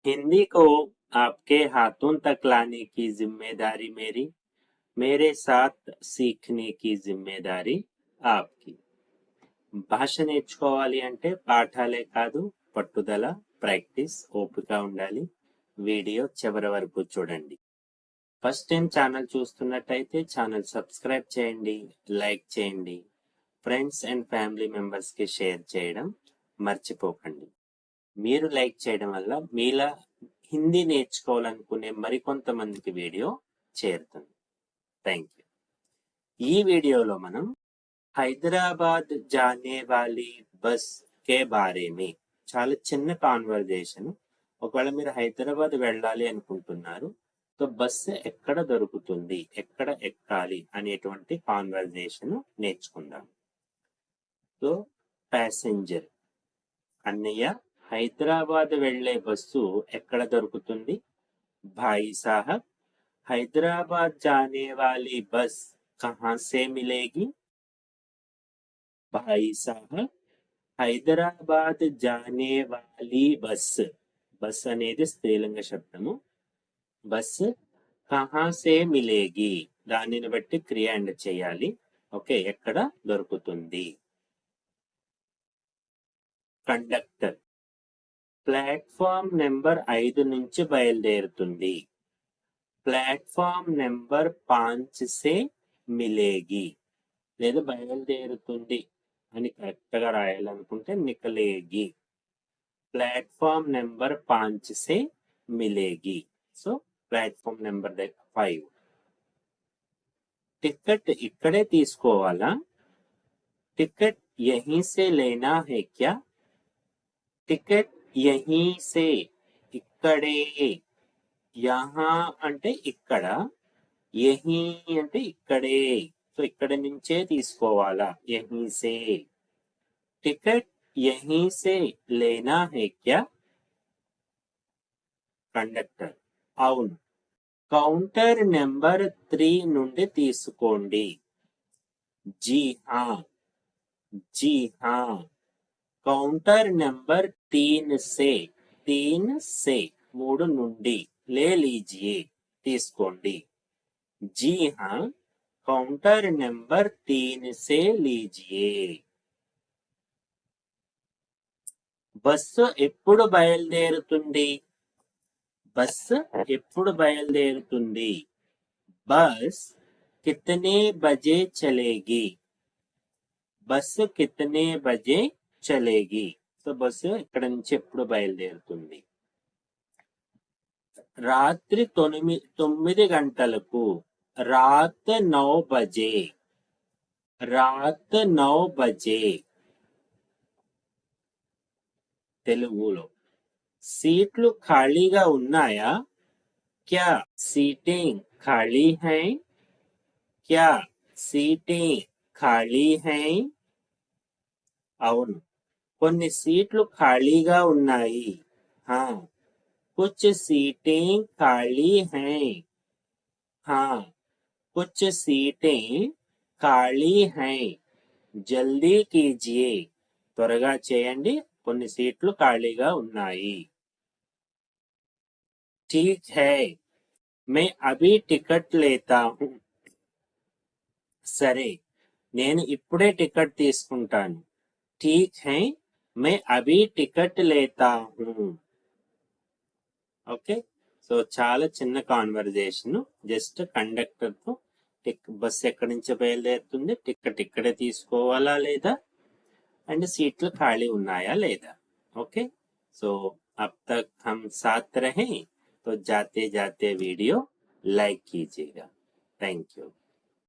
हिंदी को आपके हाथों तक लाने की जिम्मेदारी मेरी, मेरे साथ सीखने की जिम्मेदारी आपकी. భాష నేర్చుకోవాలి అంటే పాఠాలే కాదు, పట్టుదల, ప్రాక్టీస్, ఓపిక ఉండాలి. వీడియో చివరి వరకు చూడండి. ఫస్ట్ టైం ఛానల్ చూస్తున్నట్టయితే ఛానల్ సబ్స్క్రైబ్ చేయండి, లైక్ చేయండి, ఫ్రెండ్స్ అండ్ ఫ్యామిలీ మెంబర్స్ కి షేర్ చేయడం మర్చిపోకండి. మీరు లైక్ చేయడం వల్ల మీలా హిందీ నేర్చుకోవాలనుకునే మరికొంతమందికి వీడియో చేరుతుంది. Thank you. ఈ వీడియోలో మనం హైదరాబాద్ జానే వాలీ బస్ కే బారే మే, చాలా చిన్న కాన్వర్జేషన్. ఒకవేళ మీరు హైదరాబాద్ వెళ్ళాలి అనుకుంటున్నారు, సో బస్సు ఎక్కడ దొరుకుతుంది, ఎక్కడ ఎక్కాలి అనేటువంటి కాన్వర్జేషన్ నేర్చుకుందాం. సో ప్యాసింజర్: అన్నయ్య, హైదరాబాద్ వెళ్లే బస్సు ఎక్కడ దొరుకుతుంది? భాయి సాహబ్, హైదరాబాద్ జానే వాలీ బస్ కహాं से मिलेगी? भाई साहब, హైదరాబాద్ జానే వాలీ బస్, బస్ అనేది స్త్రీలింగ శబ్దము. బస్ కహాं से मिलेगी, దానిని బట్టి క్రియ ఎండ్ చేయాలి. ఓకే, ఎక్కడ దొరుకుతుంది? కండక్టర్: ప్లాట్ఫామ్ నెంబర్ 5 నుంచి బయలుదేరుతుంది. ప్లాట్ఫామ్ నెంబర్ 5 से मिलेगी, లేదా బయలుదేరుతుంది అని కరెక్ట్ గా రాయాలనుకుంటే నికలేగి. ప్లాట్ఫామ్ నెంబర్ 5 से मिलेगी. So platform number 5. టికెట్ ఇక్కడే తీసుకోవాలా? టికెట్ యహీ సే లేనా హై క్యా? టికెట్ యహీ సే, ఇక్కడే. యహా అంటే ఇక్కడ, యహీ అంటే ఇక్కడే. సో ఇక్కడ నుంచే తీసుకోవాలా, యహీ సే. టికెట్ యహీ సే లేనా హై క్యా? కండక్టర్: అవును. కౌంటర్ నెంబర్ 3 నుండి తీసుకోండి. జీ హా, జీ హా. కౌంటర్ నెంబర్ 3 से, 3 से 3 నుండి, లే లీజియే తీసుకోండి. జీ హా, కౌంటర్ నెంబర్ 3 से लीजिए. బస్సు ఎప్పుడు బయలుదేరుతుంది? బస్సు ఎప్పుడు బయలుదేరుతుంది? బస్ కితనే బజే చలేగి? బస్సు కితనే బజే చలేగి. సో బస్సు ఇక్కడ నుంచి ఎప్పుడు బయలుదేరుతుంది? రాత్రి 9 గంటలకు. రాత్ 9 బజే, రాత్ 9 బజే. తెలుగులో: సీట్లు ఖాళీగా ఉన్నాయా? క్యా సీటింగ్ ఖాళీ హై? క్యా సీటింగ్ ఖాళీ హై? అవును, కొన్ని సీట్లు ఖాళీగా ఉన్నాయి. హా, కుచ్ సీటింగ్ ఖాళీ హై. హా, కుచ్ సీటింగ్ ఖాళీ హై. జల్దీ కీజియే, త్వరగా చేయండి, కొన్ని సీట్లు ఖాళీగా ఉన్నాయి. ఠీక్ హై, మే అభీ టికెట్ లేతా హూ. సరే, నేను ఇప్పుడే టికెట్ తీసుకుంటాను. ఠీక్ హై, మే అభీ టికెట్ లేతా హూ. ఓకే, సో చాలా చిన్న కాన్వర్జేషన్. జస్ట్ కండక్టర్ తో బస్ ఎక్కడి నుంచి బయలుదేరుతుంది, టికెట్ ఇక్కడే తీసుకోవాలా లేదా, అండ్ సీట్లు ఖాళీ ఉన్నాయా లేదా. ఓకే, సో अब तक हम साथ रहे, तो जाते जाते वीडियो लाइक कीजिएगा. Thank you.